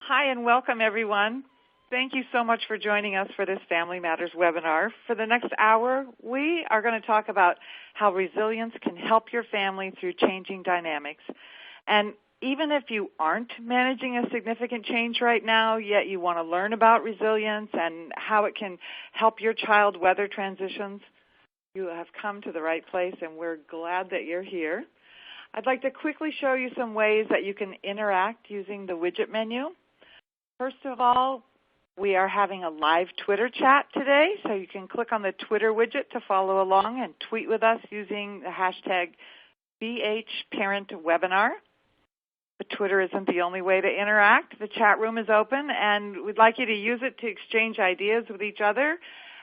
Hi and welcome, everyone. Thank you so much for joining us for this Family Matters webinar. For the next hour, we are going to talk about how resilience can help your family through changing dynamics. And even if you aren't managing a significant change right now, yet you want to learn about resilience and how it can help your child weather transitions, you have come to the right place, and we're glad that you're here. I'd like to quickly show you some ways that you can interact using the widget menu. First of all, we are having a live Twitter chat today, so you can click on the Twitter widget to follow along and tweet with us using the hashtag BHParentWebinar. But Twitter isn't the only way to interact. The chat room is open, and we'd like you to use it to exchange ideas with each other.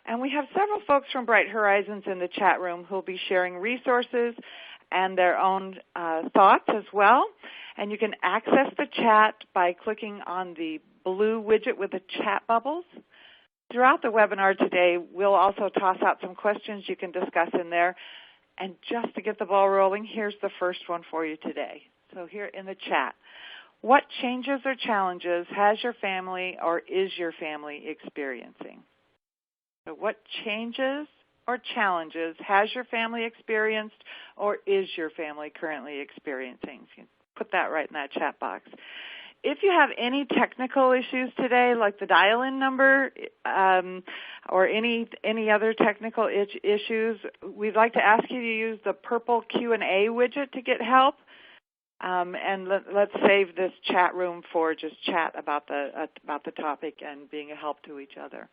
And we have several folks from Bright Horizons in the chat room who will be sharing resources and their own thoughts as well. And you can access the chat by clicking on the blue widget with the chat bubbles. Throughout the webinar today, we'll also toss out some questions you can discuss in there. And just to get the ball rolling, here's the first one for you today. So here in the chat, what changes or challenges has your family or is your family experiencing? So what changes or challenges has your family experienced or is your family currently experiencing? You can put that right in that chat box. If you have any technical issues today, like the dial-in number or any other technical issues, we'd like to ask you to use the purple Q&A widget to get help. And let's save this chat room for just chat about the topic and being a help to each other.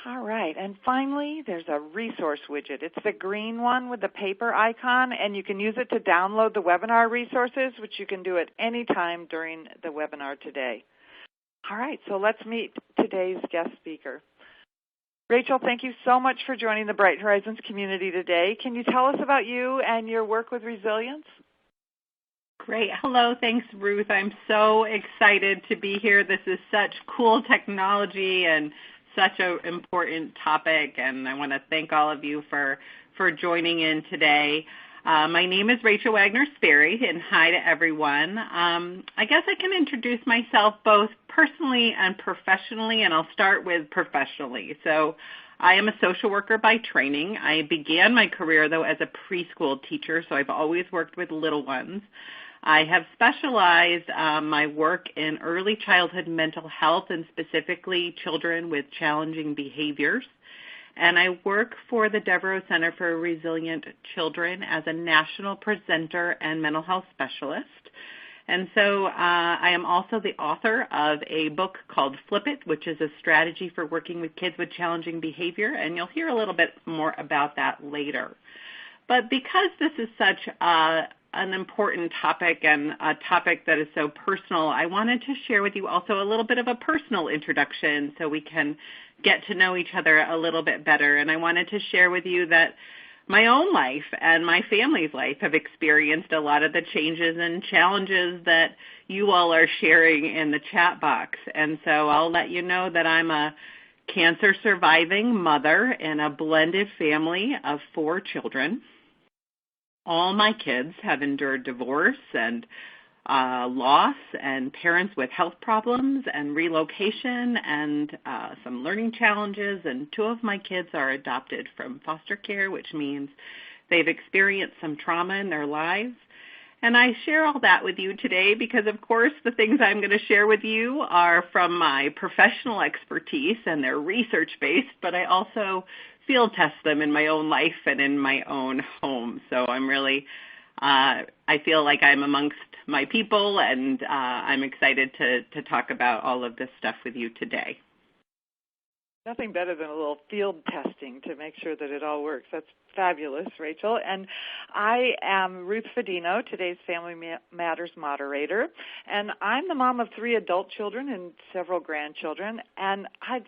All right, and finally, there's a resource widget. It's the green one with the paper icon, and you can use it to download the webinar resources, which you can do at any time during the webinar today. All right, so let's meet today's guest speaker. Rachel, thank you so much for joining the Bright Horizons community today. Can you tell us about you and your work with resilience? Great. Hello. Thanks, Ruth. I'm so excited to be here. This is such cool technology and such an important topic, and I want to thank all of you for joining in today. My name is Rachel Wagner-Sperry, and hi to everyone. I guess I can introduce myself both personally and professionally, and I'll start with professionally. So I am a social worker by training. I began my career, though, as a preschool teacher, so I've always worked with little ones. I have specialized my work in early childhood mental health and specifically children with challenging behaviors. And I work for the Devereaux Center for Resilient Children as a national presenter and mental health specialist. And so I am also the author of a book called Flip It, which is a strategy for working with kids with challenging behavior. And you'll hear a little bit more about that later. But because this is such an important topic and a topic that is so personal, I wanted to share with you also a little bit of a personal introduction so we can get to know each other a little bit better. And I wanted to share with you that my own life and my family's life have experienced a lot of the changes and challenges that you all are sharing in the chat box. And so I'll let you know that I'm a cancer surviving mother in a blended family of 4 children. All my kids have endured divorce and loss and parents with health problems and relocation and some learning challenges. And 2 of my kids are adopted from foster care, which means they've experienced some trauma in their lives. And I share all that with you today because, of course, the things I'm going to share with you are from my professional expertise and they're research-based, but I also field test them in my own life and in my own home. So I'm really, I feel like I'm amongst my people, and I'm excited to talk about all of this stuff with you today. Nothing better than a little field testing to make sure that it all works. That's fabulous, Rachel. And I am Ruth Fedino, today's Family Matters moderator. And I'm the mom of 3 adult children and several grandchildren. And I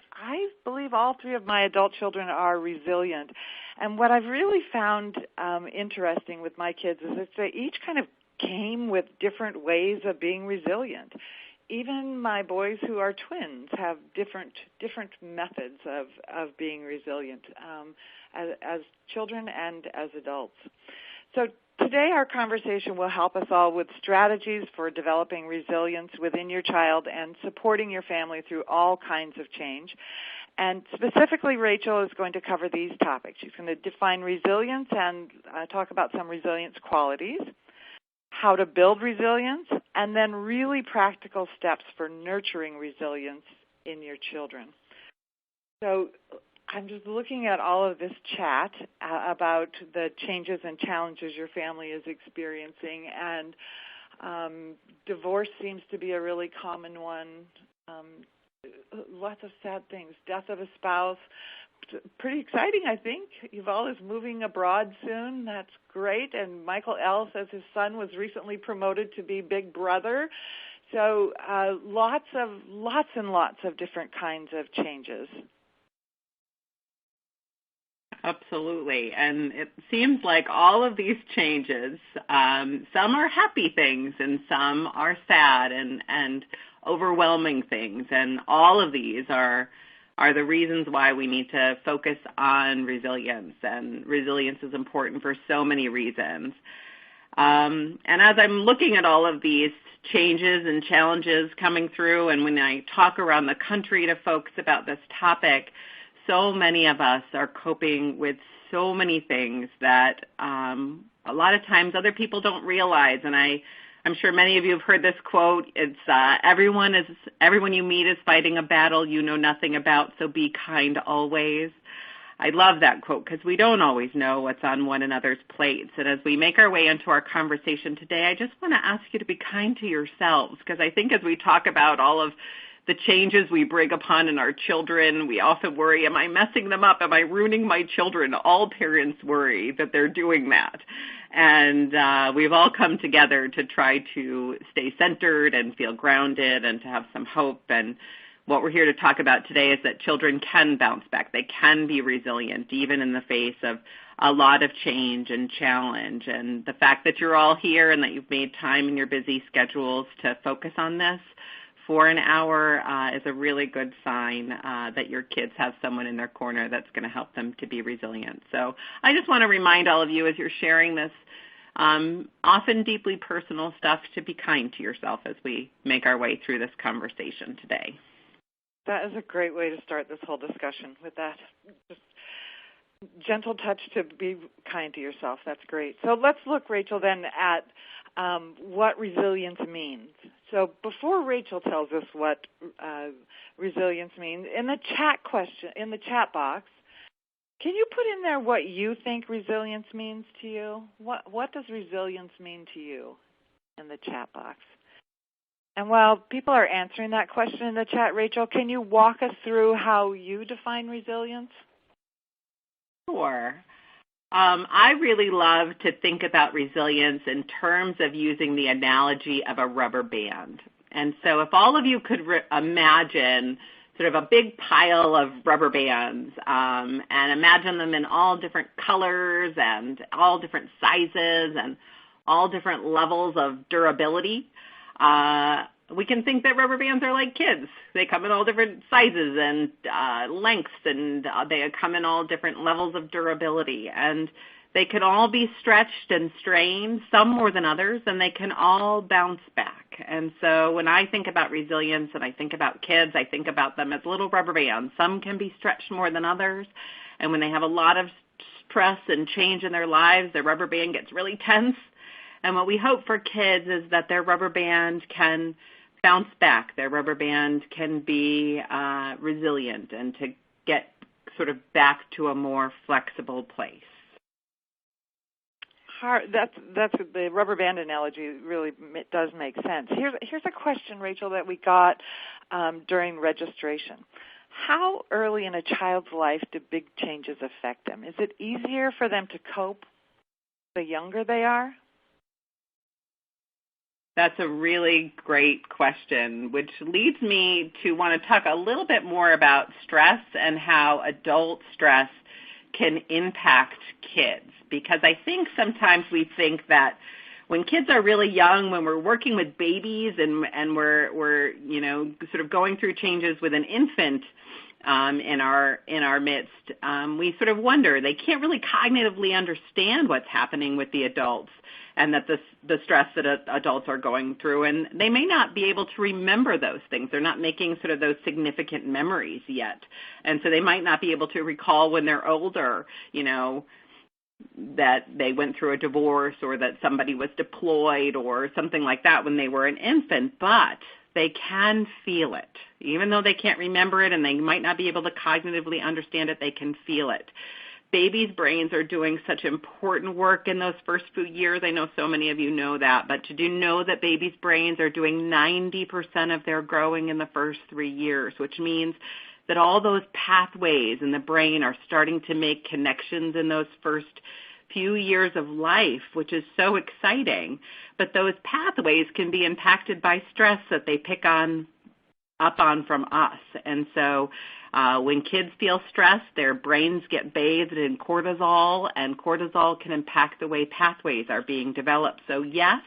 believe all 3 of my adult children are resilient. And what I've really found interesting with my kids is that they each kind of came with different ways of being resilient. Even my boys who are twins have different methods of being resilient as children and as adults. So to today our conversation will help us all with strategies for developing resilience within your child and supporting your family through all kinds of change. And specifically, Rachel is going to cover these topics. She's going to define resilience and talk about some resilience qualities, how to build resilience, and then really practical steps for nurturing resilience in your children. So I'm just looking at all of this chat about the changes and challenges your family is experiencing, and divorce seems to be a really common one. Lots of sad things, death of a spouse. Pretty exciting, I think. Yuval is moving abroad soon. That's great. And Michael L. says his son was recently promoted to be big brother. So lots and lots of different kinds of changes. Absolutely. And it seems like all of these changes, some are happy things and some are sad and overwhelming things. And all of these are the reasons why we need to focus on resilience. And resilience is important for so many reasons. And as I'm looking at all of these changes and challenges coming through, and when I talk around the country to folks about this topic, so many of us are coping with so many things that a lot of times other people don't realize. And I'm sure many of you have heard this quote. It's everyone you meet is fighting a battle you know nothing about, so be kind always. I love that quote because we don't always know what's on one another's plates. And as we make our way into our conversation today, I just want to ask you to be kind to yourselves, because I think as we talk about all of the changes we bring upon in our children, we often worry, am I messing them up? Am I ruining my children? All parents worry that they're doing that. And we've all come together to try to stay centered and feel grounded and to have some hope. And what we're here to talk about today is that children can bounce back. They can be resilient, even in the face of a lot of change and challenge. And the fact that you're all here and that you've made time in your busy schedules to focus on this for an hour is a really good sign that your kids have someone in their corner that's going to help them to be resilient. So I just want to remind all of you as you're sharing this often deeply personal stuff to be kind to yourself as we make our way through this conversation today. That is a great way to start this whole discussion, with that just gentle touch to be kind to yourself. That's great. So let's look, Rachel, then at what resilience means. So before Rachel tells us what resilience means, in the chat box, can you put in there what you think resilience means to you? What does resilience mean to you in the chat box? And while people are answering that question in the chat, Rachel, can you walk us through how you define resilience? Sure. I really love to think about resilience in terms of using the analogy of a rubber band. And so if all of you could imagine sort of a big pile of rubber bands and imagine them in all different colors and all different sizes and all different levels of durability, we can think that rubber bands are like kids. They come in all different sizes and lengths, and they come in all different levels of durability. And they can all be stretched and strained, some more than others, and they can all bounce back. And so when I think about resilience and I think about kids, I think about them as little rubber bands. Some can be stretched more than others, and when they have a lot of stress and change in their lives, their rubber band gets really tense. And what we hope for kids is that their rubber band can bounce back. Their rubber band can be resilient and to get sort of back to a more flexible place. That's the rubber band analogy really does make sense. Here's a question, Rachel, that we got during registration. How early in a child's life do big changes affect them? Is it easier for them to cope the younger they are? That's a really great question, which leads me to want to talk a little bit more about stress and how adult stress can impact kids. Because I think sometimes we think that when kids are really young, when we're working with babies and we're sort of going through changes with an infant, in our midst, we sort of wonder, they can't really cognitively understand what's happening with the adults and that the stress that adults are going through, and they may not be able to remember those things. They're not making sort of those significant memories yet, and so they might not be able to recall when they're older, that they went through a divorce or that somebody was deployed or something like that when they were an infant, but they can feel it. Even though they can't remember it and they might not be able to cognitively understand it, they can feel it. Babies' brains are doing such important work in those first few years. I know so many of you know that, but did you know that babies' brains are doing 90% of their growing in the first 3 years, which means that all those pathways in the brain are starting to make connections in those first few years of life, which is so exciting. But those pathways can be impacted by stress that they pick up on from us. And so when kids feel stressed, their brains get bathed in cortisol, and cortisol can impact the way pathways are being developed. So yes,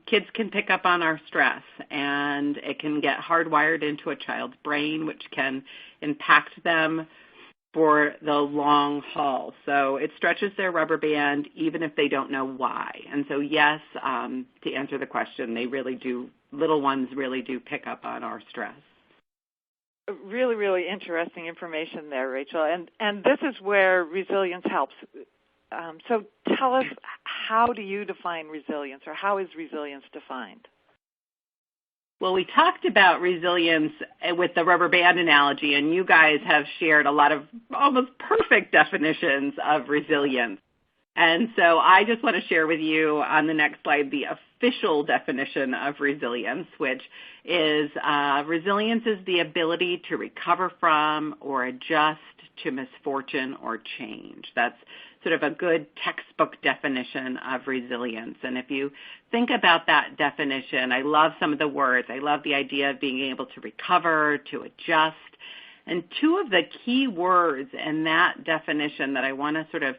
kids can pick up on our stress, and it can get hardwired into a child's brain, which can impact them for the long haul. So it stretches their rubber band even if they don't know why. And so yes, to answer the question, they really do, little ones really do pick up on our stress. Really, really interesting information there, Rachel. And this is where resilience helps. So tell us, how do you define resilience, or how is resilience defined? Well, we talked about resilience with the rubber band analogy, and you guys have shared a lot of almost perfect definitions of resilience. And so I just want to share with you on the next slide the official definition of resilience, which is resilience is the ability to recover from or adjust to misfortune or change. That's sort of a good textbook definition of resilience. And if you think about that definition, I love some of the words. I love the idea of being able to recover, to adjust. And two of the key words in that definition that I want to sort of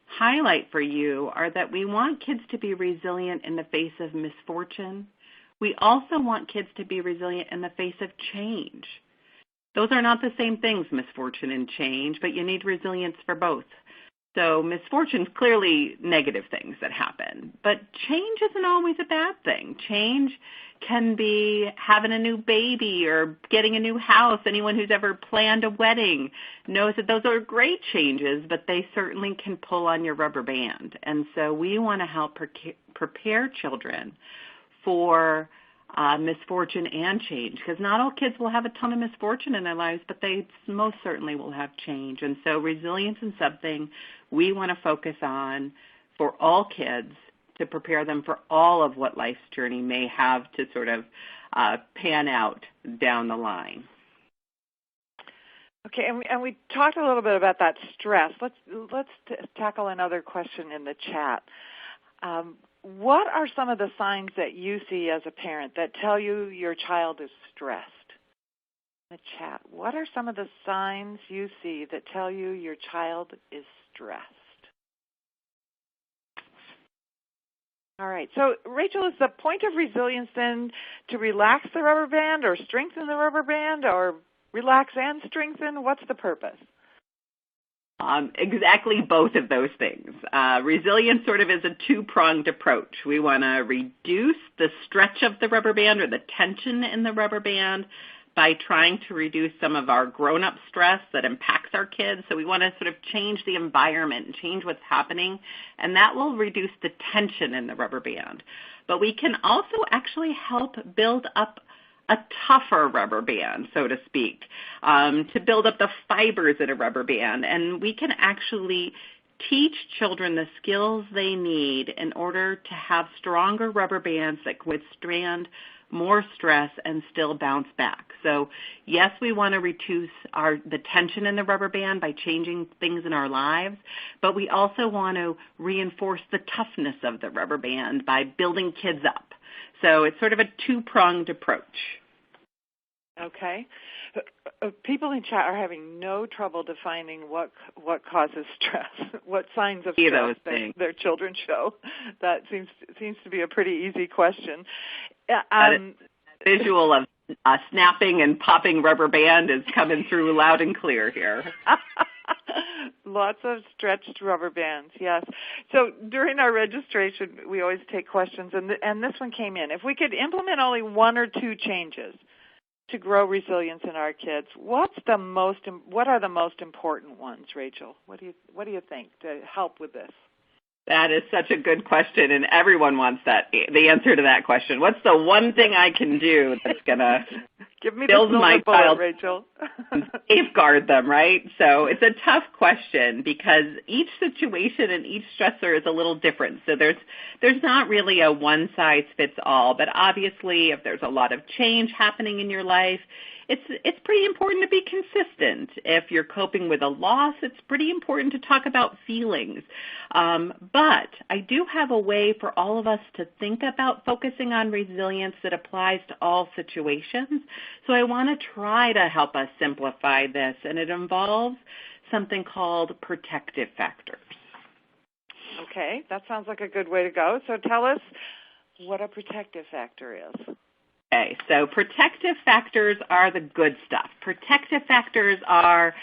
highlight for you are that we want kids to be resilient in the face of misfortune. We also want kids to be resilient in the face of change. Those are not the same things, misfortune and change, but you need resilience for both. So misfortune's clearly negative things that happen, but change isn't always a bad thing. Change can be having a new baby or getting a new house. Anyone who's ever planned a wedding knows that those are great changes, but they certainly can pull on your rubber band. And so we want to help prepare children for misfortune and change, because not all kids will have a ton of misfortune in their lives, but they most certainly will have change. And so resilience is something we want to focus on for all kids to prepare them for all of what life's journey may have to sort of pan out down the line. Okay, and we talked a little bit about that stress. Let's tackle another question in the chat. What are some of the signs that you see as a parent that tell you your child is stressed? In the chat, what are some of the signs you see that tell you your child is stressed? All right, so Rachel, is the point of resilience then to relax the rubber band or strengthen the rubber band, or relax and strengthen? What's the purpose? Exactly both of those things. Resilience sort of is a two-pronged approach. We want to reduce the stretch of the rubber band or the tension in the rubber band by trying to reduce some of our grown-up stress that impacts our kids. So we want to sort of change the environment and change what's happening, and that will reduce the tension in the rubber band. But we can also actually help build up a tougher rubber band, so to speak, to build up the fibers in a rubber band. And we can actually teach children the skills they need in order to have stronger rubber bands that can withstand more stress and still bounce back. So yes, we want to reduce the tension in the rubber band by changing things in our lives, but we also want to reinforce the toughness of the rubber band by building kids up. So it's sort of a two-pronged approach. Okay. People in chat are having no trouble defining what causes stress, what signs of stress that their children show. That seems to be a pretty easy question. Visual of snapping and popping rubber band is coming through loud and clear here. Lots of stretched rubber bands, yes. So during our registration, we always take questions, and this one came in. If we could implement only one or two changes to grow resilience in our kids, what are the most important ones, Rachel? What do you think to help with this? That is such a good question, and everyone wants the answer to that question. What's the one thing I can do that's going to build my child, Rachel? safeguard them, right? So it's a tough question because each situation and each stressor is a little different. So there's not really a one-size-fits-all, but obviously if there's a lot of change happening in your life, it's pretty important to be consistent. If you're coping with a loss, it's pretty important to talk about feelings. But I do have a way for all of us to think about focusing on resilience that applies to all situations. So I want to try to help us simplify this, and it involves something called protective factors. Okay, that sounds like a good way to go. So tell us what a protective factor is. Okay, so protective factors are the good stuff. Protective factors are,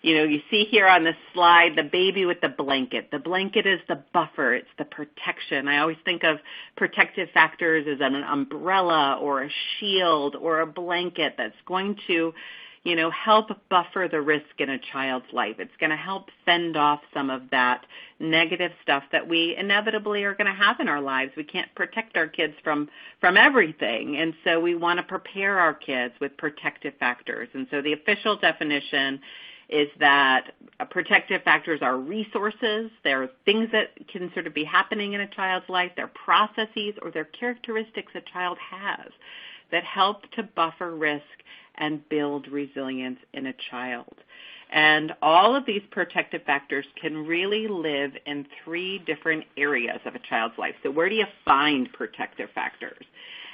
you see here on this slide, the baby with the blanket. The blanket is the buffer. It's the protection. I always think of protective factors as an umbrella or a shield or a blanket that's going to, help buffer the risk in a child's life. It's going to help fend off some of that negative stuff that we inevitably are going to have in our lives. We can't protect our kids from everything, and so we want to prepare our kids with protective factors. And so the official definition is that protective factors are resources. They're things that can sort of be happening in a child's life. They're processes or they're characteristics a child has that help to buffer risk and build resilience in a child. And all of these protective factors can really live in three different areas of a child's life. So where do you find protective factors?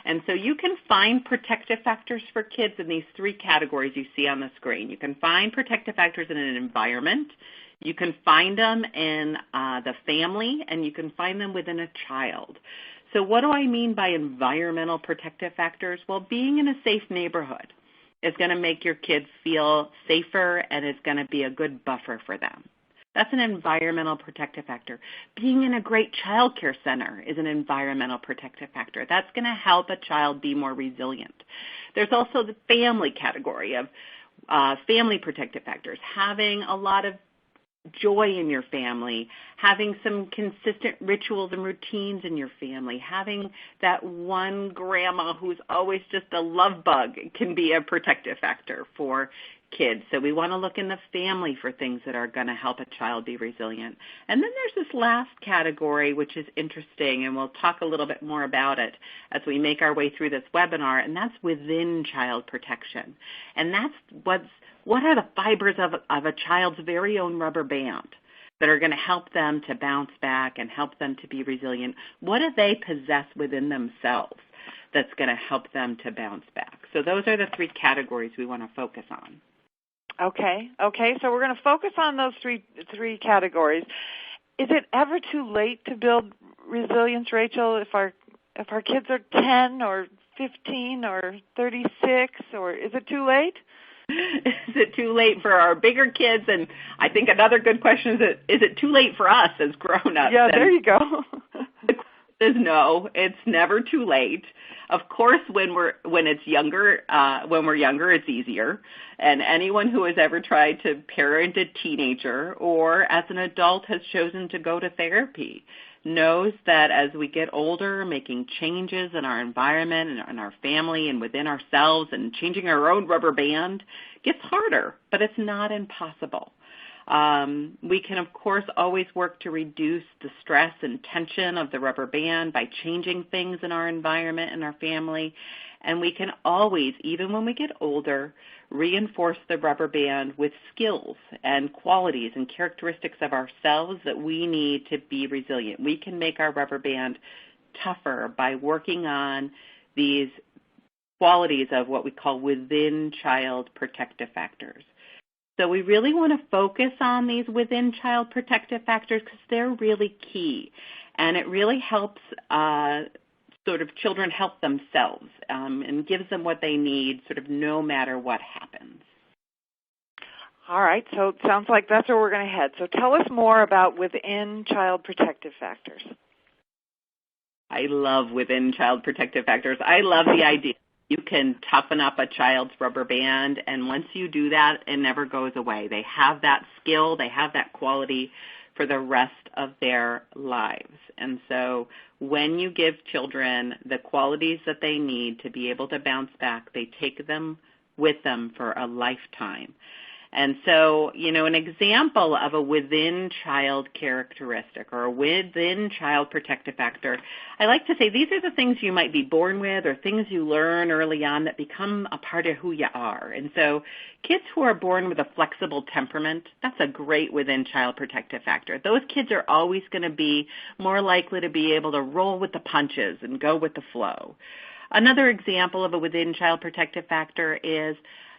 And so you can find protective factors for kids in these three categories you see on the screen. You can find protective factors in an environment, you can find them in the family, and you can find them within a child. So what do I mean by environmental protective factors? Well, being in a safe neighborhood is going to make your kids feel safer and is going to be a good buffer for them. That's an environmental protective factor. Being in a great child care center is an environmental protective factor. That's going to help a child be more resilient. There's also the family category of family protective factors. Having a lot of joy in your family, having some consistent rituals and routines in your family, having that one grandma who's always just a love bug can be a protective factor for kids. So we want to look in the family for things that are going to help a child be resilient. And then there's this last category, which is interesting, and we'll talk a little bit more about it as we make our way through this webinar, and that's within child protection. And that's what are the fibers of a child's very own rubber band that are going to help them to bounce back and help them to be resilient? What do they possess within themselves that's going to help them to bounce back? So those are the three categories we want to focus on. Okay. So we're going to focus on those three categories. Is it ever too late to build resilience, Rachel, if our kids are 10 or 15 or 36, or is it too late? Is it too late for our bigger kids? And I think another good question is it too late for us as grown-ups? Yeah, there you go. The question is no, it's never too late. Of course, when we're younger, it's easier. And anyone who has ever tried to parent a teenager or as an adult has chosen to go to therapy knows that as we get older, making changes in our environment and in our family and within ourselves and changing our own rubber band gets harder, but it's not impossible. We can, of course, always work to reduce the stress and tension of the rubber band by changing things in our environment and our family. And we can always, even when we get older, reinforce the rubber band with skills and qualities and characteristics of ourselves that we need to be resilient. We can make our rubber band tougher by working on these qualities of what we call within child protective factors. So we really want to focus on these within child protective factors because they're really key. And it really helps sort of children help themselves and gives them what they need sort of no matter what happens. All right, so it sounds like that's where we're going to head. So tell us more about within child protective factors. I love within child protective factors. I love the idea you can toughen up a child's rubber band, and once you do that, it never goes away. They have that skill, they have that quality for the rest of their lives. And so when you give children the qualities that they need to be able to bounce back, they take them with them for a lifetime. And so, an example of a within-child characteristic or a within-child protective factor, I like to say these are the things you might be born with or things you learn early on that become a part of who you are. And so kids who are born with a flexible temperament, that's a great within-child protective factor. Those kids are always going to be more likely to be able to roll with the punches and go with the flow. Another example of a within-child protective factor is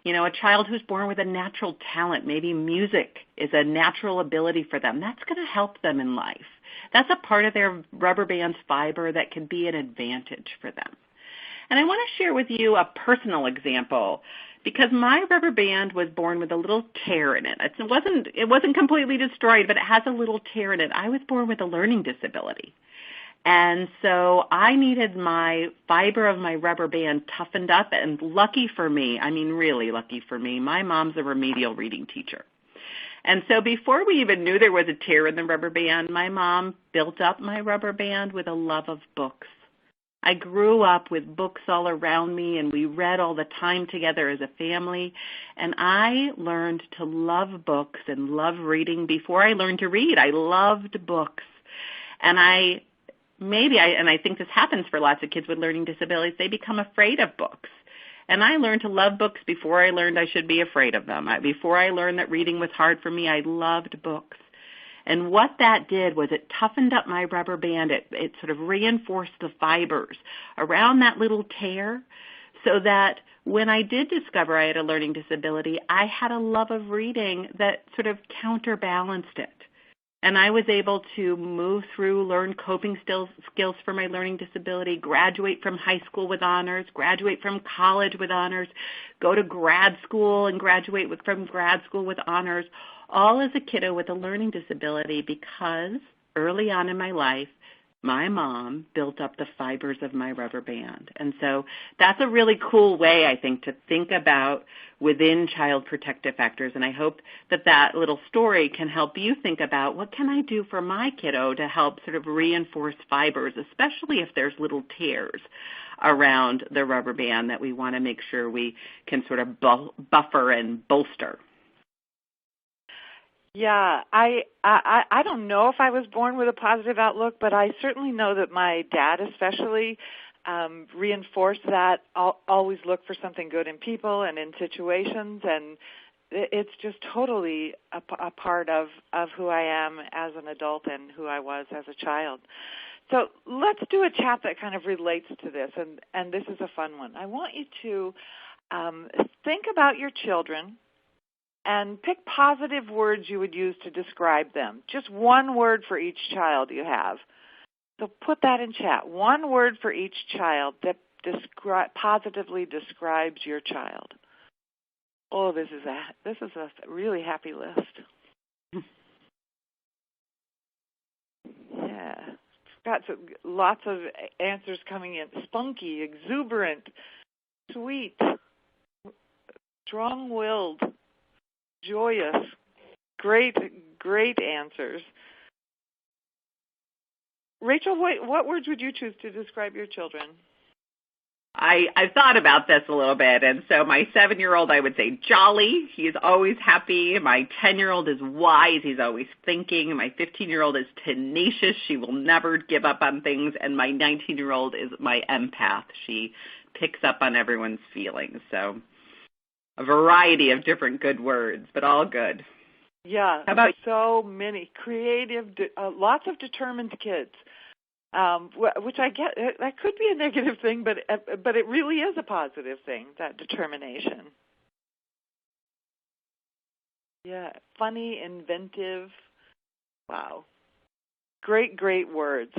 a child who's born with a natural talent, maybe music is a natural ability for them. That's going to help them in life. That's a part of their rubber band's fiber that can be an advantage for them. And I want to share with you a personal example because my rubber band was born with a little tear in it. It wasn't completely destroyed, but it has a little tear in it. I was born with a learning disability. And so I needed my fiber of my rubber band toughened up, and lucky for me, really lucky for me, my mom's a remedial reading teacher. And so before we even knew there was a tear in the rubber band, my mom built up my rubber band with a love of books. I grew up with books all around me, and we read all the time together as a family, and I learned to love books and love reading before I learned to read. I loved books, and I think this happens for lots of kids with learning disabilities, they become afraid of books. And I learned to love books before I learned I should be afraid of them. Before I learned that reading was hard for me, I loved books. And what that did was it toughened up my rubber band. It sort of reinforced the fibers around that little tear so that when I did discover I had a learning disability, I had a love of reading that sort of counterbalanced it. And I was able to move through, learn coping skills for my learning disability, graduate from high school with honors, graduate from college with honors, go to grad school and graduate from grad school with honors, all as a kiddo with a learning disability because early on in my life, my mom built up the fibers of my rubber band. And so that's a really cool way, I think, to think about within child protective factors. And I hope that little story can help you think about what can I do for my kiddo to help sort of reinforce fibers, especially if there's little tears around the rubber band that we want to make sure we can sort of buffer and bolster. Yeah, I don't know if I was born with a positive outlook, but I certainly know that my dad especially reinforced that. Always look for something good in people and in situations, and it's just totally a part of who I am as an adult and who I was as a child. So let's do a chat that kind of relates to this, and this is a fun one. I want you to think about your children and pick positive words you would use to describe them. Just one word for each child you have. So put that in chat. One word for each child that positively describes your child. Oh, this is a really happy list. Yeah. Got lots of answers coming in. Spunky, exuberant, sweet, strong-willed, joyous. Great answers. Rachel, what words would you choose to describe your children? I've thought about this a little bit, and so my 7-year-old, I would say jolly. He's always happy. My 10-year-old is wise. He's always thinking. My 15-year-old is tenacious. She will never give up on things. And my 19-year-old is my empath. She picks up on everyone's feelings. So a variety of different good words, but all good. Yeah, how about so many creative, lots of determined kids, which I get. That could be a negative thing, but it really is a positive thing, that determination. Yeah, funny, inventive. Wow, great words.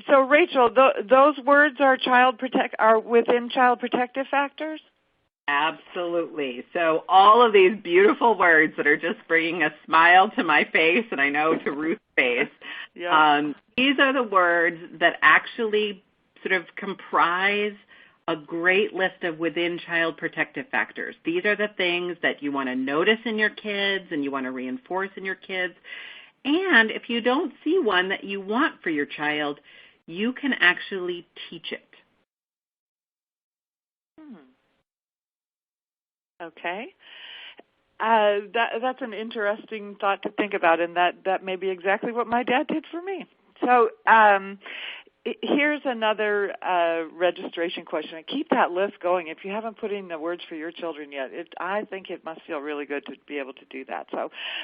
So, Rachel, those words are within child protective factors? Absolutely. So all of these beautiful words that are just bringing a smile to my face, and I know to Ruth's face, these are the words that actually sort of comprise a great list of within child protective factors. These are the things that you want to notice in your kids and you want to reinforce in your kids. And if you don't see one that you want for your child, you can actually teach it. Okay. That's an interesting thought to think about, and that may be exactly what my dad did for me. So here's another registration question. Keep that list going. If you haven't put in the words for your children yet, I think it must feel really good to be able to do that.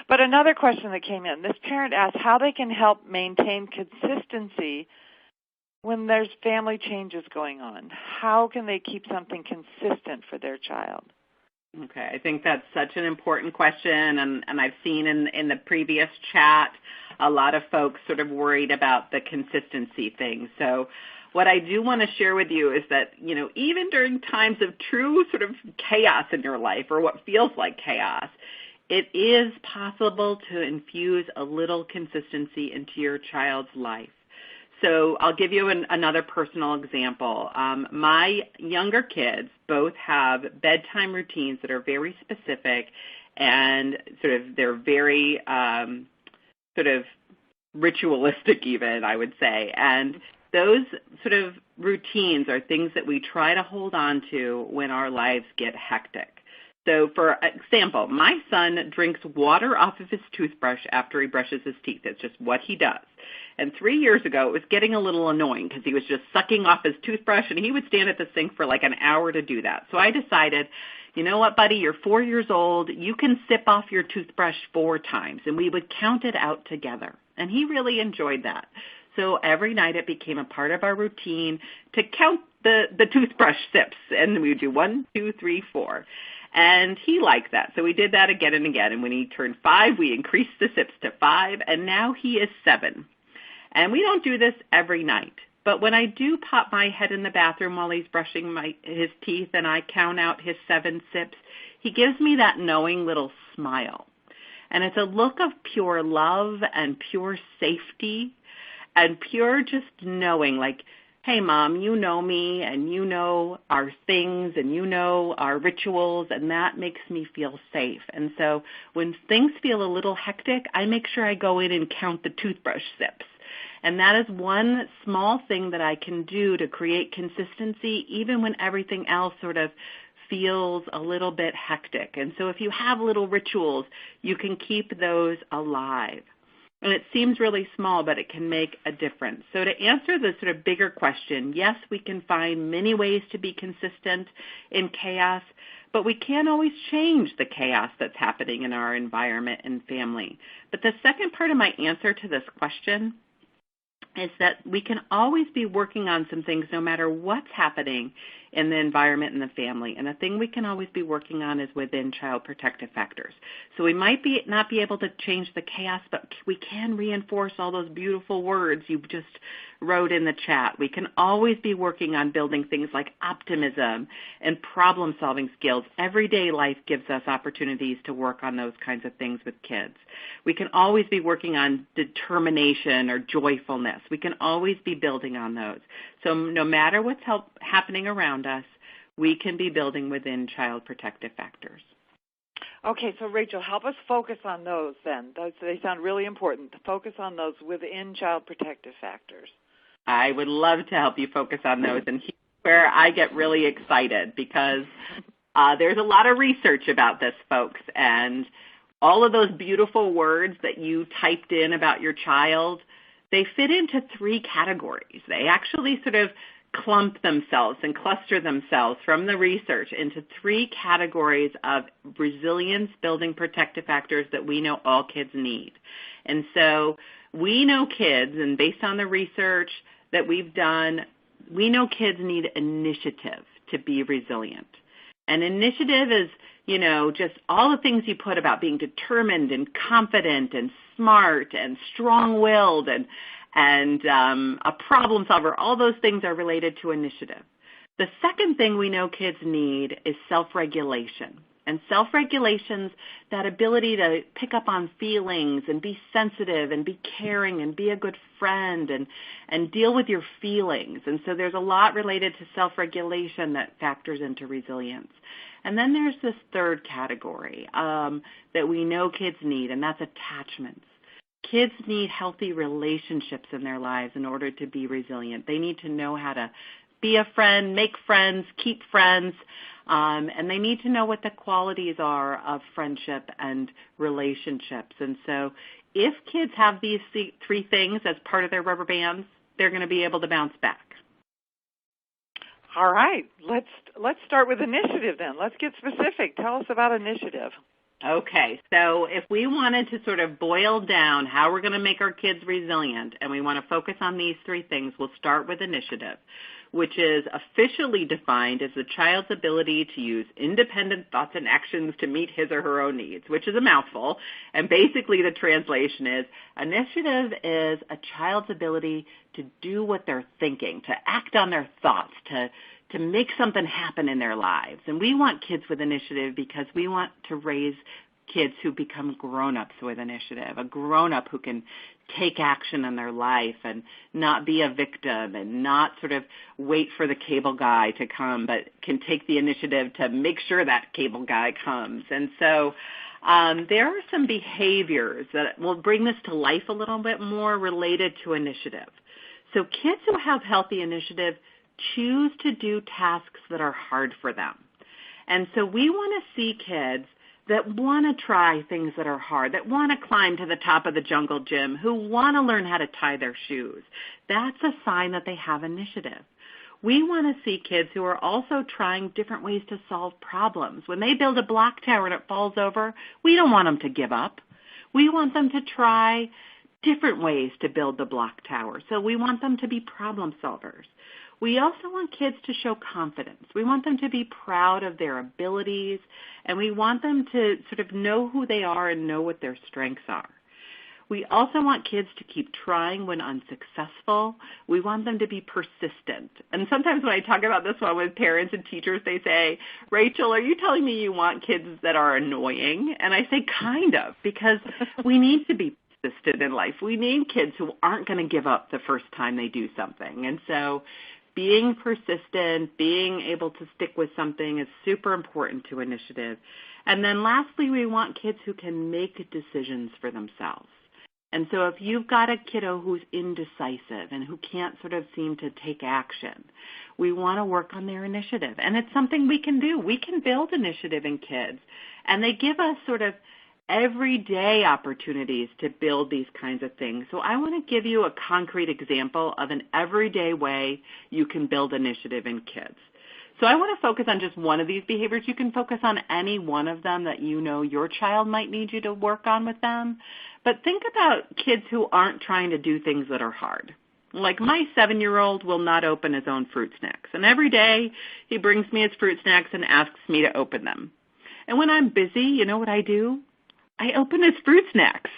But another question that came in, this parent asked how they can help maintain consistency when there's family changes going on. How can they keep something consistent for their child? Okay, I think that's such an important question, and I've seen in the previous chat a lot of folks sort of worried about the consistency thing. So what I do want to share with you is that, even during times of true sort of chaos in your life or what feels like chaos, it is possible to infuse a little consistency into your child's life. So I'll give you another personal example. My younger kids both have bedtime routines that are very specific and they're very sort of ritualistic even, I would say. And those sort of routines are things that we try to hold on to when our lives get hectic. So for example, my son drinks water off of his toothbrush after he brushes his teeth. It's just what he does. And 3 years ago, it was getting a little annoying because he was just sucking off his toothbrush, and he would stand at the sink for like an hour to do that. So I decided, you know what, buddy, you're 4 years old. You can sip off your toothbrush 4 times, and we would count it out together. And he really enjoyed that. So every night it became a part of our routine to count the toothbrush sips, and we would do 1, 2, 3, 4. And he liked that. So we did that again and again. And when he turned 5, we increased the sips to 5, and now he is 7. And we don't do this every night. But when I do pop my head in the bathroom while he's brushing his teeth and I count out his 7 sips, he gives me that knowing little smile. And it's a look of pure love and pure safety and pure just knowing, like, hey, Mom, you know me and you know our things and you know our rituals, and that makes me feel safe. And so when things feel a little hectic, I make sure I go in and count the toothbrush sips. And that is one small thing that I can do to create consistency even when everything else sort of feels a little bit hectic. And so if you have little rituals, you can keep those alive. And it seems really small, but it can make a difference. So to answer the sort of bigger question, yes, we can find many ways to be consistent in chaos, but we can't always change the chaos that's happening in our environment and family. But the second part of my answer to this question is that we can always be working on some things no matter what's happening in the environment and the family. And the thing we can always be working on is within child protective factors. So we might not be able to change the chaos, but we can reinforce all those beautiful words you just wrote in the chat. We can always be working on building things like optimism and problem-solving skills. Everyday life gives us opportunities to work on those kinds of things with kids. We can always be working on determination or joyfulness. We can always be building on those. So no matter what's happening around us, we can be building within child protective factors. Okay, so Rachel, help us focus on those then. They sound really important. To focus on those within child protective factors. I would love to help you focus on those. And here's where I get really excited because there's a lot of research about this, folks. And all of those beautiful words that you typed in about your child, they fit into 3 categories. They actually sort of clump themselves and cluster themselves from the research into 3 categories of resilience building protective factors that we know all kids need. And so we know kids, and based on the research that we've done, we know kids need initiative to be resilient. And initiative is, just all the things you put about being determined and confident and smart and strong-willed and and a problem solver. All those things are related to initiative. The second thing we know kids need is self-regulation. And self-regulation's that ability to pick up on feelings and be sensitive and be caring and be a good friend and deal with your feelings. And so there's a lot related to self-regulation that factors into resilience. And then there's this third category that we know kids need, and that's attachments. Kids need healthy relationships in their lives in order to be resilient. They need to know how to be a friend, make friends, keep friends, and they need to know what the qualities are of friendship and relationships. And so if kids have these three things as part of their rubber bands, they're going to be able to bounce back. All right. Let's start with initiative then. Let's get specific. Tell us about initiative. Okay, so if we wanted to sort of boil down how we're going to make our kids resilient, and we want to focus on these three things, we'll start with initiative, which is officially defined as the child's ability to use independent thoughts and actions to meet his or her own needs, which is a mouthful. And basically the translation is initiative is a child's ability to do what they're thinking, to act on their thoughts, to make something happen in their lives. And we want kids with initiative because we want to raise kids who become grown-ups with initiative, a grown-up who can take action in their life and not be a victim and not sort of wait for the cable guy to come, but can take the initiative to make sure that cable guy comes. And so there are some behaviors that will bring this to life a little bit more related to initiative. So kids who have healthy initiative choose to do tasks that are hard for them. And so we want to see kids that want to try things that are hard, that want to climb to the top of the jungle gym, who want to learn how to tie their shoes. That's a sign that they have initiative. We want to see kids who are also trying different ways to solve problems. When they build a block tower and it falls over, we don't want them to give up. We want them to try different ways to build the block tower. So we want them to be problem solvers. We also want kids to show confidence. We want them to be proud of their abilities, and we want them to sort of know who they are and know what their strengths are. We also want kids to keep trying when unsuccessful. We want them to be persistent. And sometimes when I talk about this one with parents and teachers, they say, Rachel, are you telling me you want kids that are annoying? And I say kind of, because we need to be persistent in life. We need kids who aren't going to give up the first time they do something. And so being persistent, being able to stick with something is super important to initiative. And then lastly, we want kids who can make decisions for themselves. And so if you've got a kiddo who's indecisive and who can't sort of seem to take action, we want to work on their initiative. And it's something we can do. We can build initiative in kids. And they give us sort of everyday opportunities to build these kinds of things. So I want to give you a concrete example of an everyday way you can build initiative in kids. So I want to focus on just one of these behaviors. You can focus on any one of them that you know your child might need you to work on with them. But think about kids who aren't trying to do things that are hard. Like my 7-year-old will not open his own fruit snacks. And every day he brings me his fruit snacks and asks me to open them. And when I'm busy, you know what I do? I open his fruit snacks.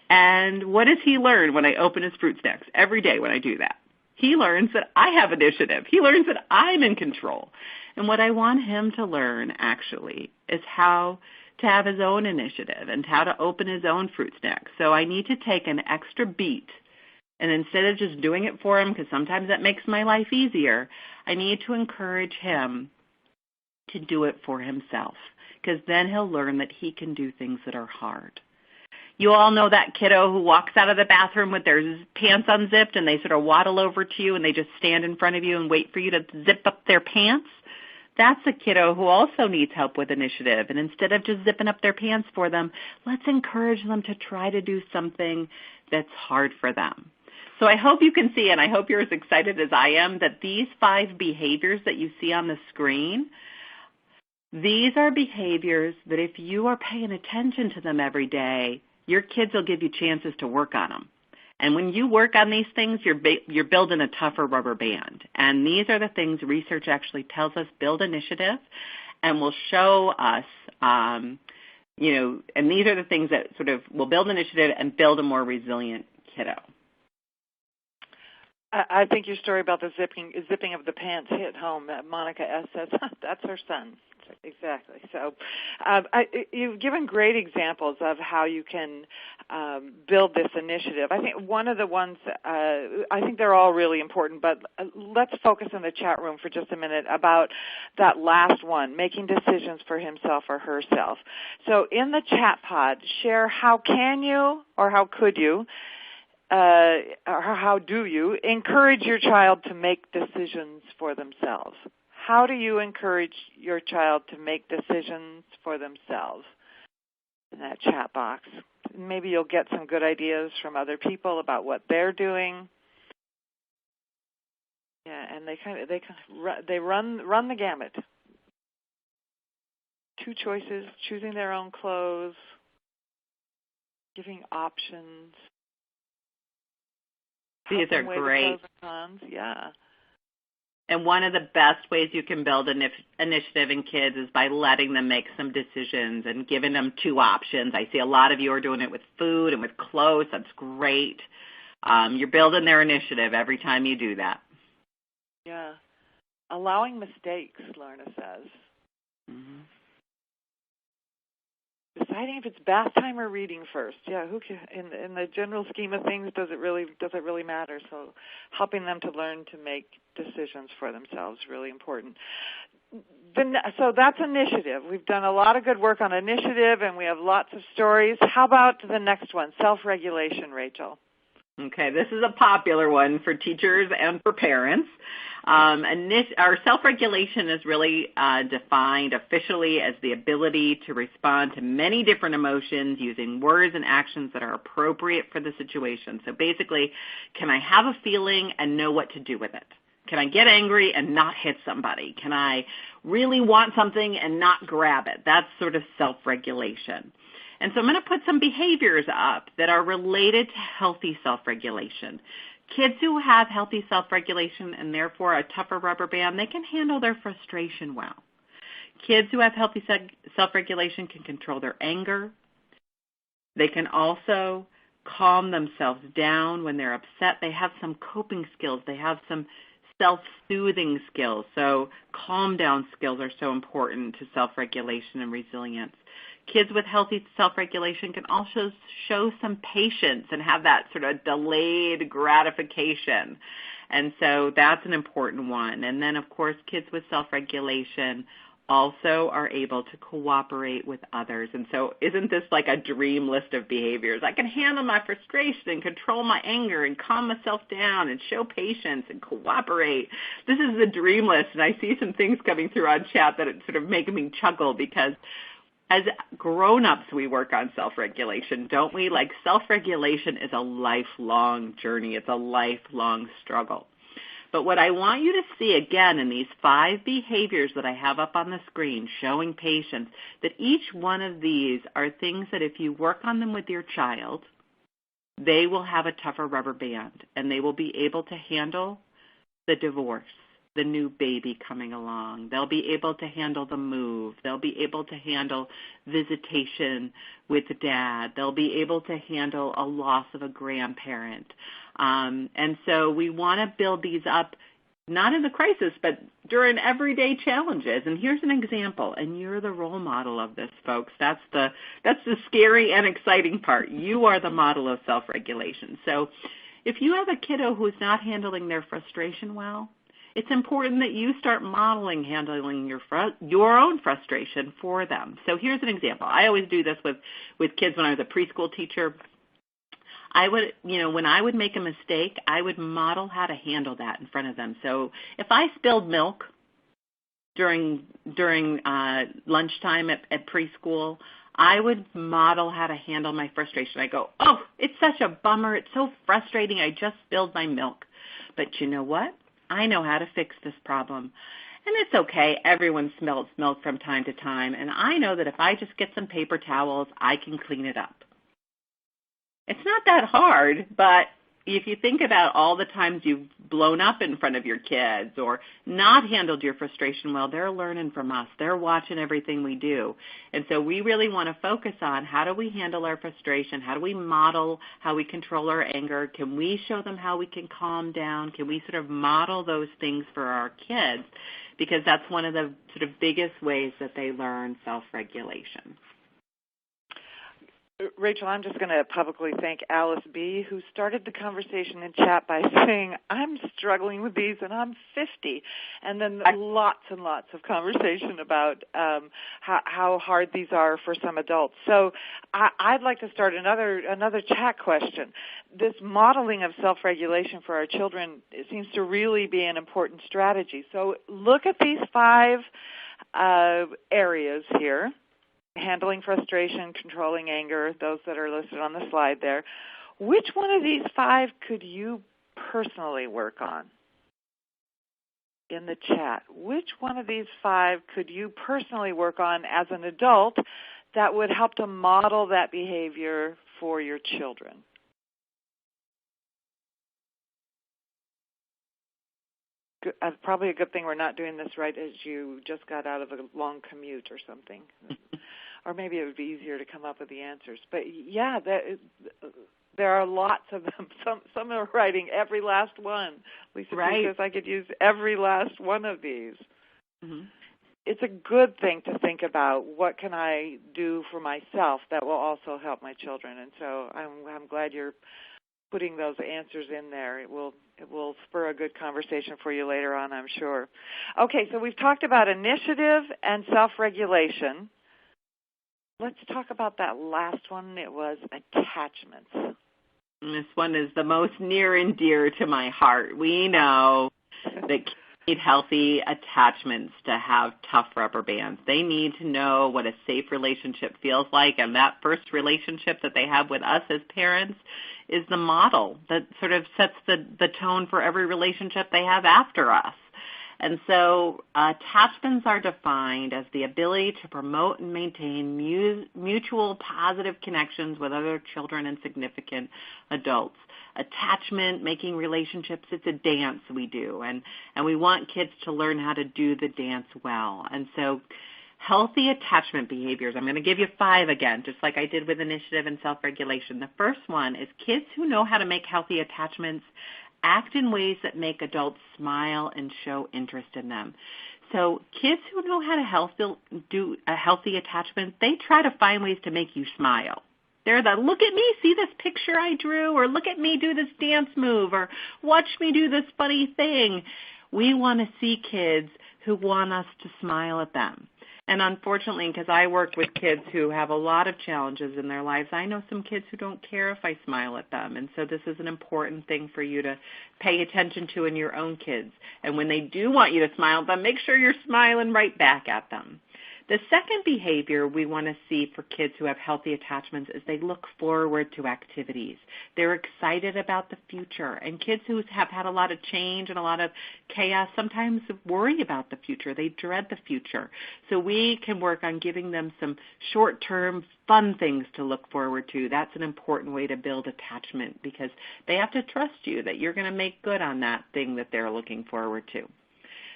And what does he learn when I open his fruit snacks? Every day when I do that, he learns that I have initiative. He learns that I'm in control. And what I want him to learn, actually, is how to have his own initiative and how to open his own fruit snacks. So I need to take an extra beat, and instead of just doing it for him, because sometimes that makes my life easier, I need to encourage him to do it for himself, because then he'll learn that he can do things that are hard. You all know that kiddo who walks out of the bathroom with their pants unzipped and they sort of waddle over to you and they just stand in front of you and wait for you to zip up their pants? That's a kiddo who also needs help with initiative. And instead of just zipping up their pants for them, let's encourage them to try to do something that's hard for them. So I hope you can see, and I hope you're as excited as I am, that these 5 behaviors that you see on the screen, these are behaviors that if you are paying attention to them every day, your kids will give you chances to work on them. And when you work on these things, you're building a tougher rubber band. And these are the things research actually tells us build initiative and will show us, and these are the things that sort of will build initiative and build a more resilient kiddo. I think your story about the zipping of the pants hit home. Monica S. says, that's her son. Exactly. So you've given great examples of how you can build this initiative. I think one of the ones, I think they're all really important, but let's focus in the chat room for just a minute about that last one, making decisions for himself or herself. So in the chat pod, share how can you or how could you or how do you encourage your child to make decisions for themselves? How do you encourage your child to make decisions for themselves in that chat box? Maybe you'll get some good ideas from other people about what they're doing. Yeah, and they run the gamut. 2 choices, choosing their own clothes, giving options. These are great. Yeah. And one of the best ways you can build an initiative in kids is by letting them make some decisions and giving them 2 options. I see a lot of you are doing it with food and with clothes. That's great. You're building their initiative every time you do that. Yeah. Allowing mistakes, Lorna says. Mm-hmm. Deciding if it's bath time or reading first. Yeah, in the general scheme of things, does it really matter? So helping them to learn to make decisions for themselves is really important. So that's initiative. We've done a lot of good work on initiative, and we have lots of stories. How about the next one, self-regulation, Rachel? Okay, this is a popular one for teachers and for parents. Our self-regulation is really defined officially as the ability to respond to many different emotions using words and actions that are appropriate for the situation. So basically, can I have a feeling and know what to do with it? Can I get angry and not hit somebody? Can I really want something and not grab it? That's sort of self-regulation. And so I'm going to put some behaviors up that are related to healthy self-regulation. Kids who have healthy self-regulation and therefore a tougher rubber band, they can handle their frustration well. Kids who have healthy self-regulation can control their anger. They can also calm themselves down when they're upset. They have some coping skills. They have some self-soothing skills. So calm down skills are so important to self-regulation and resilience. Kids with healthy self-regulation can also show some patience and have that sort of delayed gratification. And so that's an important one. And then, of course, kids with self-regulation also are able to cooperate with others. And so isn't this like a dream list of behaviors? I can handle my frustration and control my anger and calm myself down and show patience and cooperate. This is the dream list, and I see some things coming through on chat that sort of make me chuckle because as grown-ups, we work on self-regulation, don't we? Like self-regulation is a lifelong journey. It's a lifelong struggle. But what I want you to see, again, in these 5 behaviors that I have up on the screen, showing patience, that each one of these are things that if you work on them with your child, they will have a tougher rubber band, and they will be able to handle the divorce, the new baby coming along. They'll be able to handle the move. They'll be able to handle visitation with dad. They'll be able to handle a loss of a grandparent. And so we want to build these up not in the crisis, but during everyday challenges. And here's an example, and you're the role model of this, folks. That's the scary and exciting part. You are the model of self-regulation. So if you have a kiddo who's not handling their frustration well, it's important that you start modeling handling your own frustration for them. So here's an example. I always do this with kids when I was a preschool teacher. I would, when I would make a mistake, I would model how to handle that in front of them. So if I spilled milk during lunchtime at preschool, I would model how to handle my frustration. I go, oh, it's such a bummer. It's so frustrating. I just spilled my milk. But you know what? I know how to fix this problem. And it's okay. Everyone spills milk from time to time. And I know that if I just get some paper towels, I can clean it up. It's not that hard, but if you think about all the times you've blown up in front of your kids or not handled your frustration well, they're learning from us. They're watching everything we do. And so we really want to focus on how do we handle our frustration? How do we model how we control our anger? Can we show them how we can calm down? Can we sort of model those things for our kids? Because that's one of the sort of biggest ways that they learn self-regulation. Rachel, I'm just going to publicly thank Alice B., who started the conversation in chat by saying, I'm struggling with these and I'm 50. And then lots and lots of conversation about how hard these are for some adults. So I'd like to start another chat question. This modeling of self-regulation for our children, it seems to really be an important strategy. So look at these 5 areas here. Handling frustration, controlling anger, those that are listed on the slide there. Which one of these 5 could you personally work on? In the chat, which one of these 5 could you personally work on as an adult that would help to model that behavior for your children? Probably a good thing we're not doing this right as you just got out of a long commute or something. Or maybe it would be easier to come up with the answers. But, yeah, there are lots of them. Some are writing every last one. Lisa says I could use every last one of these. Mm-hmm. It's a good thing to think about what can I do for myself that will also help my children. And so I'm glad you're putting those answers in there. It will spur a good conversation for you later on, I'm sure. Okay, so we've talked about initiative and self-regulation. Let's talk about that last one. It was attachments. This one is the most near and dear to my heart. We know that kids need healthy attachments to have tough rubber bands. They need to know what a safe relationship feels like, and that first relationship that they have with us as parents is the model that sort of sets the tone for every relationship they have after us. And so attachments are defined as the ability to promote and maintain mutual positive connections with other children and significant adults. Attachment, making relationships, it's a dance we do, and we want kids to learn how to do the dance well. And so healthy attachment behaviors, I'm going to give you 5 again, just like I did with initiative and self-regulation. The first one is kids who know how to make healthy attachments act in ways that make adults smile and show interest in them. So kids who know how to do a healthy attachment, they try to find ways to make you smile. They're the, look at me, see this picture I drew, or look at me do this dance move, or watch me do this funny thing. We want to see kids who want us to smile at them. And unfortunately, because I work with kids who have a lot of challenges in their lives, I know some kids who don't care if I smile at them. And so this is an important thing for you to pay attention to in your own kids. And when they do want you to smile at them, make sure you're smiling right back at them. The second behavior we want to see for kids who have healthy attachments is they look forward to activities. They're excited about the future. And kids who have had a lot of change and a lot of chaos sometimes worry about the future. They dread the future. So we can work on giving them some short-term fun things to look forward to. That's an important way to build attachment because they have to trust you that you're going to make good on that thing that they're looking forward to.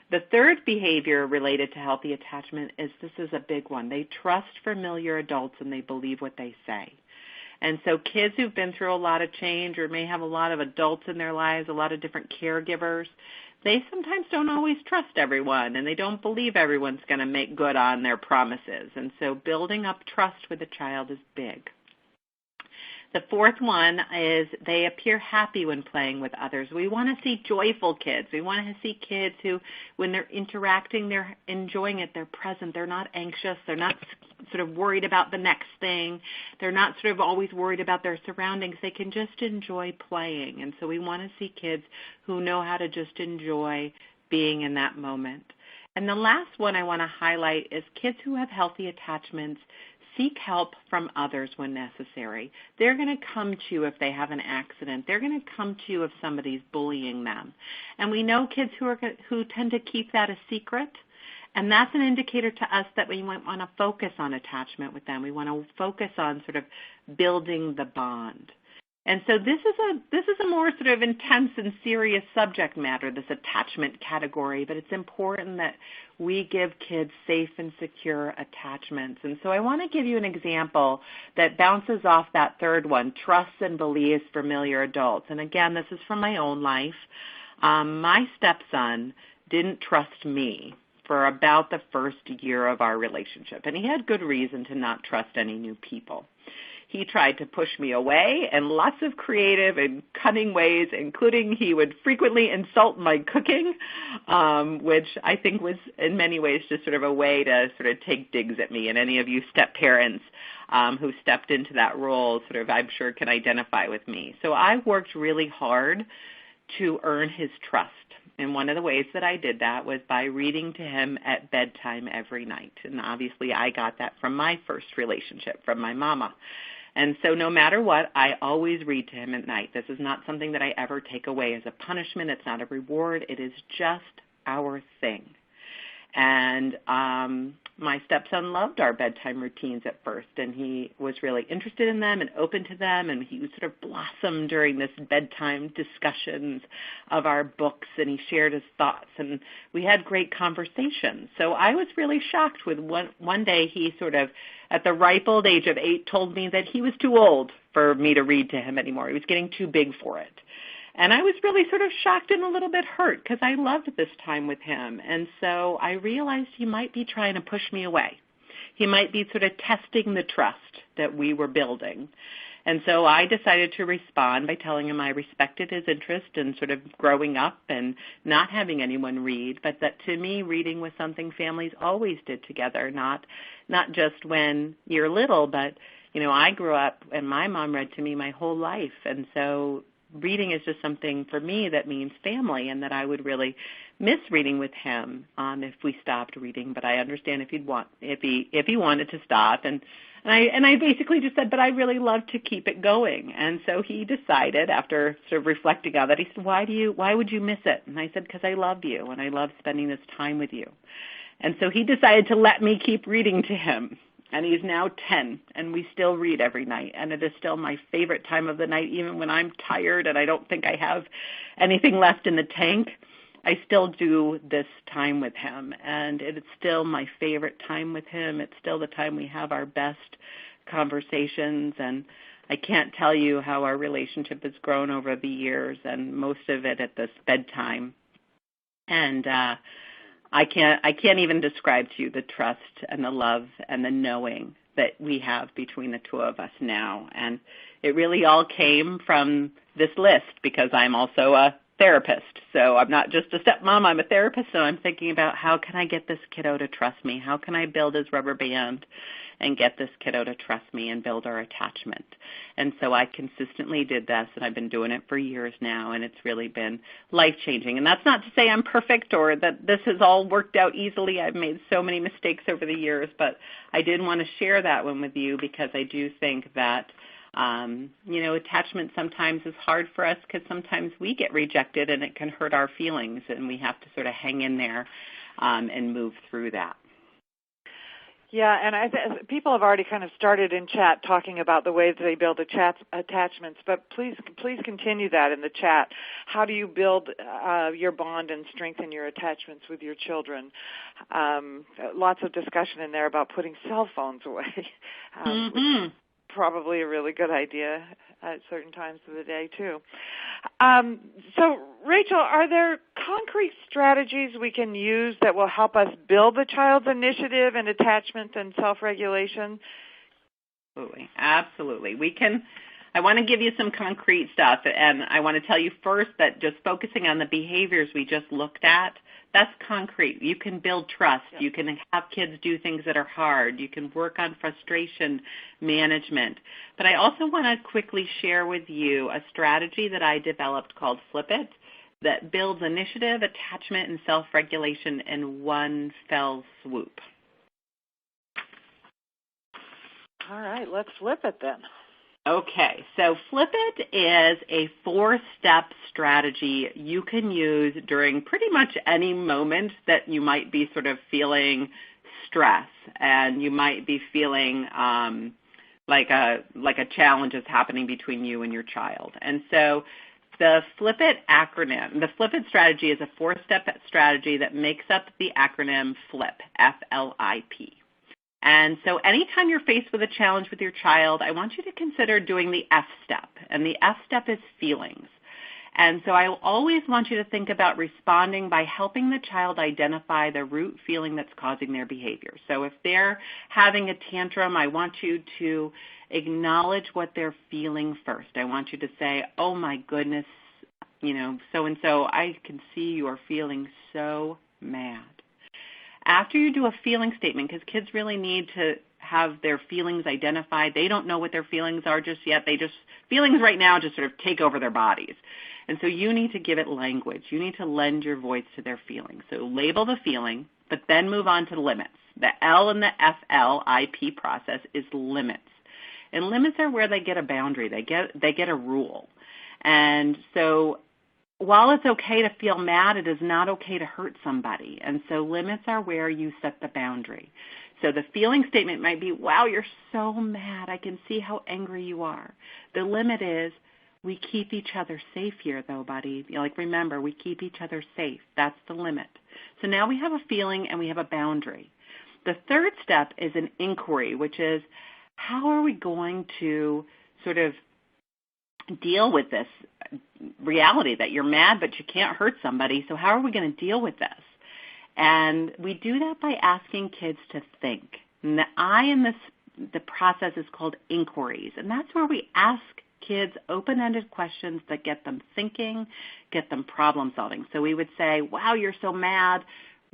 The third behavior related to healthy attachment is this is a big one. They trust familiar adults and they believe what they say. And so kids who've been through a lot of change or may have a lot of adults in their lives, a lot of different caregivers, they sometimes don't always trust everyone and they don't believe everyone's going to make good on their promises. And so building up trust with a child is big. The fourth one is they appear happy when playing with others. We want to see joyful kids. We want to see kids who, when they're interacting, they're enjoying it. They're present. They're not anxious. They're not sort of worried about the next thing. They're not sort of always worried about their surroundings. They can just enjoy playing. And so we want to see kids who know how to just enjoy being in that moment. And the last one I want to highlight is kids who have healthy attachments seek help from others when necessary. They're going to come to you if they have an accident. They're going to come to you if somebody's bullying them. And we know kids who tend to keep that a secret, and that's an indicator to us that we want to focus on attachment with them. We want to focus on sort of building the bond. And so this is a more sort of intense and serious subject matter, this attachment category, but it's important that we give kids safe and secure attachments. And so I want to give you an example that bounces off that third one, trusts and believes familiar adults. And again, this is from my own life. My stepson didn't trust me for about the first year of our relationship, and he had good reason to not trust any new people. He tried to push me away in lots of creative and cunning ways, including he would frequently insult my cooking, which I think was in many ways just sort of a way to sort of take digs at me. And any of you step-parents who stepped into that role sort of, I'm sure, can identify with me. So I worked really hard to earn his trust. And one of the ways that I did that was by reading to him at bedtime every night. And obviously I got that from my first relationship, from my mama. And so no matter what, I always read to him at night. This is not something that I ever take away as a punishment. It's not a reward. It is just our thing. And my stepson loved our bedtime routines at first, and he was really interested in them and open to them, and he sort of blossomed during this bedtime discussions of our books, and he shared his thoughts, and we had great conversations. So I was really shocked with one day he sort of, at the ripe old age of 8, told me that he was too old for me to read to him anymore. He was getting too big for it. And I was really sort of shocked and a little bit hurt because I loved this time with him. And so I realized he might be trying to push me away. He might be sort of testing the trust that we were building. And so I decided to respond by telling him I respected his interest in sort of growing up and not having anyone read, but that to me reading was something families always did together, not just when you're little, but, you know, I grew up and my mom read to me my whole life. And so reading is just something for me that means family, and that I would really miss reading with him if we stopped reading. But I understand if he wanted to stop, and I basically just said, but I really love to keep it going. And so he decided, after sort of reflecting on that, he said, why would you miss it? And I said, because I love you and I love spending this time with you. And so he decided to let me keep reading to him. And he's now 10, and we still read every night. And it is still my favorite time of the night, even when I'm tired and I don't think I have anything left in the tank. I still do this time with him, and it's still my favorite time with him. It's still the time we have our best conversations, and I can't tell you how our relationship has grown over the years, and most of it at this bedtime. And I can't even describe to you the trust and the love and the knowing that we have between the two of us now. And it really all came from this list, because I'm also a therapist. So I'm not just a stepmom, I'm a therapist. So I'm thinking about, how can I get this kiddo to trust me? How can I build his rubber band and get this kiddo to trust me and build our attachment? And so I consistently did this, and I've been doing it for years now, and it's really been life-changing. And that's not to say I'm perfect or that this has all worked out easily. I've made so many mistakes over the years, but I did want to share that one with you, because I do think that attachment sometimes is hard for us, because sometimes we get rejected and it can hurt our feelings, and we have to sort of hang in there and move through that. Yeah, and people have already kind of started in chat talking about the ways they build attachments, but please continue that in the chat. How do you build your bond and strengthen your attachments with your children? Lots of discussion in there about putting cell phones away. Which is probably a really good idea at certain times of the day, too. So, Rachel, are there concrete strategies we can use that will help us build the child's initiative and attachment and self-regulation? Absolutely. I want to give you some concrete stuff, and I want to tell you first that just focusing on the behaviors we just looked at, that's concrete. You can build trust. Yep. You can have kids do things that are hard. You can work on frustration management. But I also want to quickly share with you a strategy that I developed called Flip It, that builds initiative, attachment, and self-regulation in one fell swoop. All right, let's flip it then. Okay, so Flip It is a 4-step strategy you can use during pretty much any moment that you might be sort of feeling stress, and you might be feeling like a challenge is happening between you and your child. And so the Flip It acronym, the Flip It strategy is a 4-step strategy that makes up the acronym FLIP, F-L-I-P. And so anytime you're faced with a challenge with your child, I want you to consider doing the F step, and the F step is feelings. And so I always want you to think about responding by helping the child identify the root feeling that's causing their behavior. So if they're having a tantrum, I want you to acknowledge what they're feeling first. I want you to say, oh my goodness, so-and-so, I can see you are feeling so mad. After you do a feeling statement, because kids really need to have their feelings identified. They don't know what their feelings are just yet. Feelings right now just sort of take over their bodies. And so you need to give it language. You need to lend your voice to their feelings. So label the feeling, but then move on to the limits. The L in the FLIP process is limits. And limits are where they get a boundary. They get a rule. And so while it's okay to feel mad, it is not okay to hurt somebody. And so limits are where you set the boundary. So the feeling statement might be, wow, you're so mad. I can see how angry you are. The limit is, we keep each other safe here, though, buddy. Remember, we keep each other safe. That's the limit. So now we have a feeling and we have a boundary. The third step is an inquiry, which is, how are we going to sort of deal with this reality that you're mad but you can't hurt somebody, so how are we going to deal with this? And we do that by asking kids to think. And the I in the process is called inquiries, and that's where we ask kids open-ended questions that get them thinking, get them problem solving. So we would say, wow, you're so mad.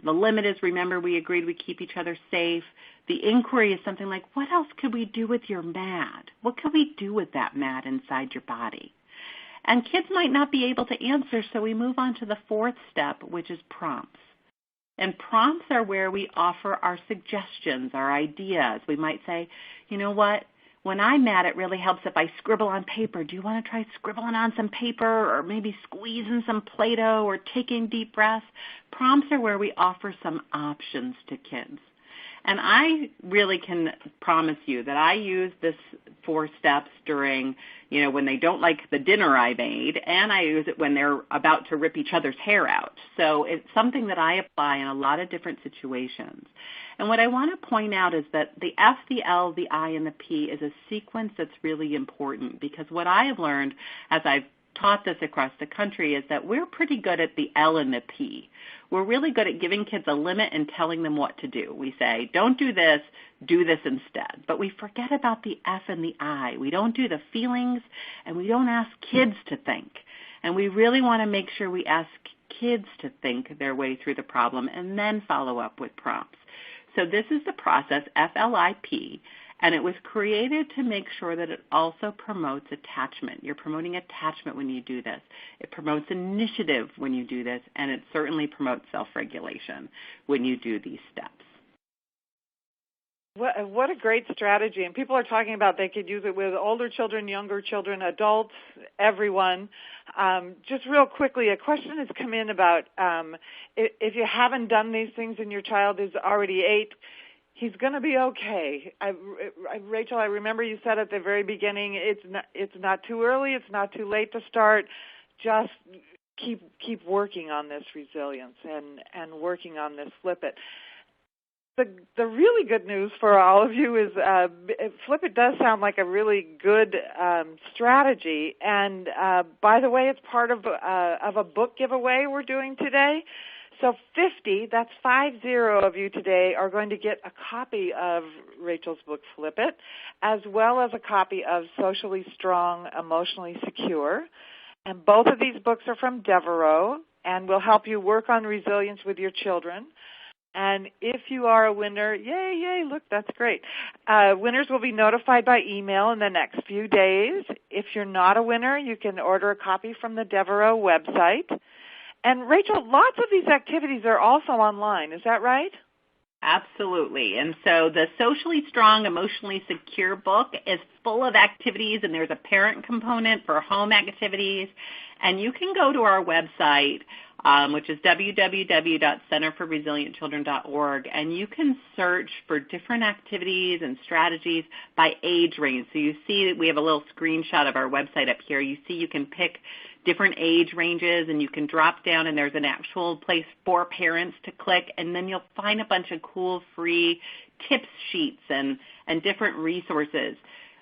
The limit is, remember, we agreed we keep each other safe. The inquiry is something like, what else could we do with your mad? What could we do with that mad inside your body? And kids might not be able to answer, so we move on to the fourth step, which is prompts. And prompts are where we offer our suggestions, our ideas. We might say, you know what? When I'm mad, it really helps if I scribble on paper. Do you want to try scribbling on some paper, or maybe squeezing some Play-Doh, or taking deep breaths? Prompts are where we offer some options to kids. And I really can promise you that I use this 4 steps during, when they don't like the dinner I made, and I use it when they're about to rip each other's hair out. So it's something that I apply in a lot of different situations. And what I want to point out is that the F, the L, the I, and the P is a sequence that's really important, because what I have learned as I've taught this across the country is that we're pretty good at the L and the P. We're really good at giving kids a limit and telling them what to do. We say, don't do this instead. But we forget about the F and the I. We don't do the feelings, and we don't ask kids to think. And we really want to make sure we ask kids to think their way through the problem and then follow up with prompts. So this is the process, FLIP, and it was created to make sure that it also promotes attachment. You're promoting attachment when you do this. It promotes initiative when you do this, and it certainly promotes self-regulation when you do these steps. What a great strategy. And people are talking about they could use it with older children, younger children, adults, everyone. Just real quickly, a question has come in about if you haven't done these things and your child is already 8, he's going to be okay. Rachel, I remember you said at the very beginning, it's not too early, it's not too late to start. Just keep working on this resilience and working on this Flip It. The really good news for all of you is Flip It does sound like a really good strategy. And by the way, it's part of a book giveaway we're doing today. So 50, that's 50 of you today, are going to get a copy of Rachel's book, Flip It, as well as a copy of Socially Strong, Emotionally Secure. And both of these books are from Devereux and will help you work on resilience with your children. And if you are a winner, yay, look, that's great. Winners will be notified by email in the next few days. If you're not a winner, you can order a copy from the Devereux website. And Rachel, lots of these activities are also online. Is that right? Absolutely. And so the Socially Strong, Emotionally Secure book is full of activities, and there's a parent component for home activities. And you can go to our website, which is www.centerforresilientchildren.org, and you can search for different activities and strategies by age range. So you see that we have a little screenshot of our website up here. You see you can pick different age ranges, and you can drop down, and there's an actual place for parents to click, and then you'll find a bunch of cool free tips sheets and different resources.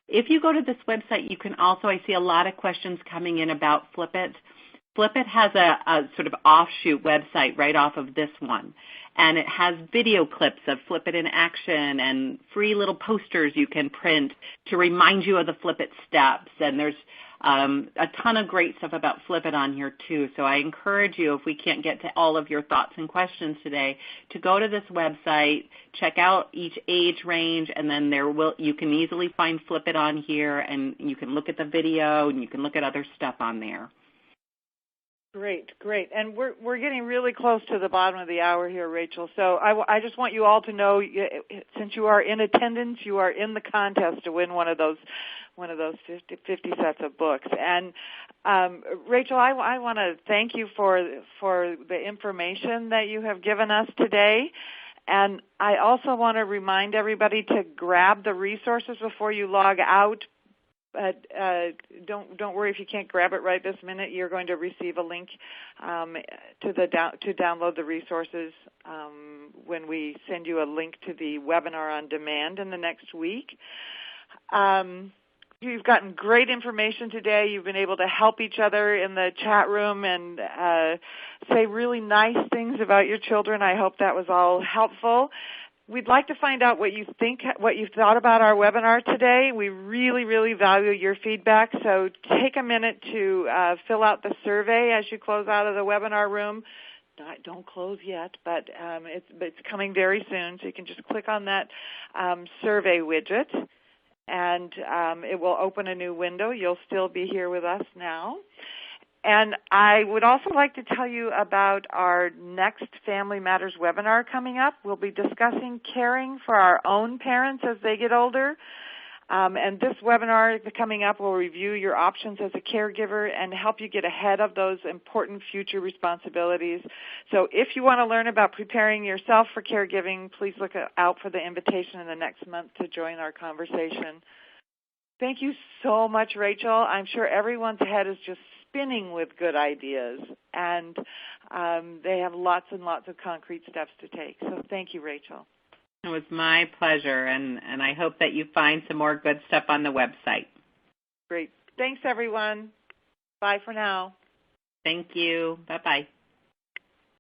If you go to this website, you can also, I see a lot of questions coming in about Flip It. Flip It has a sort of offshoot website right off of this one, and it has video clips of Flip It in action and free little posters you can print to remind you of the Flip It steps, and there's a ton of great stuff about Flip It on here too. So I encourage you, if we can't get to all of your thoughts and questions today, to go to this website, check out each age range, and then you can easily find Flip It on here, and you can look at the video, and you can look at other stuff on there. Great, great. And we're getting really close to the bottom of the hour here, Rachel. So I just want you all to know, since you are in attendance, you are in the contest to win one of those 50 sets of books. And Rachel, I want to thank you for the information that you have given us today. And I also want to remind everybody to grab the resources before you log out. But don't worry if you can't grab it right this minute. You're going to receive a link to download the resources when we send you a link to the webinar on demand in the next week. You've gotten great information today. You've been able to help each other in the chat room and say really nice things about your children. I hope that was all helpful. We'd like to find out what you thought about our webinar today. We really, really value your feedback, so take a minute to fill out the survey as you close out of the webinar room. Don't close yet, but it's coming very soon, so you can just click on that survey widget, and it will open a new window. You'll still be here with us now. And I would also like to tell you about our next Family Matters webinar coming up. We'll be discussing caring for our own parents as they get older. And this webinar coming up will review your options as a caregiver and help you get ahead of those important future responsibilities. So if you want to learn about preparing yourself for caregiving, please look out for the invitation in the next month to join our conversation. Thank you so much, Rachel. I'm sure everyone's head is just spinning with good ideas, and they have lots and lots of concrete steps to take. So thank you, Rachel. It was my pleasure, and I hope that you find some more good stuff on the website. Great. Thanks, everyone. Bye for now. Thank you. Bye-bye.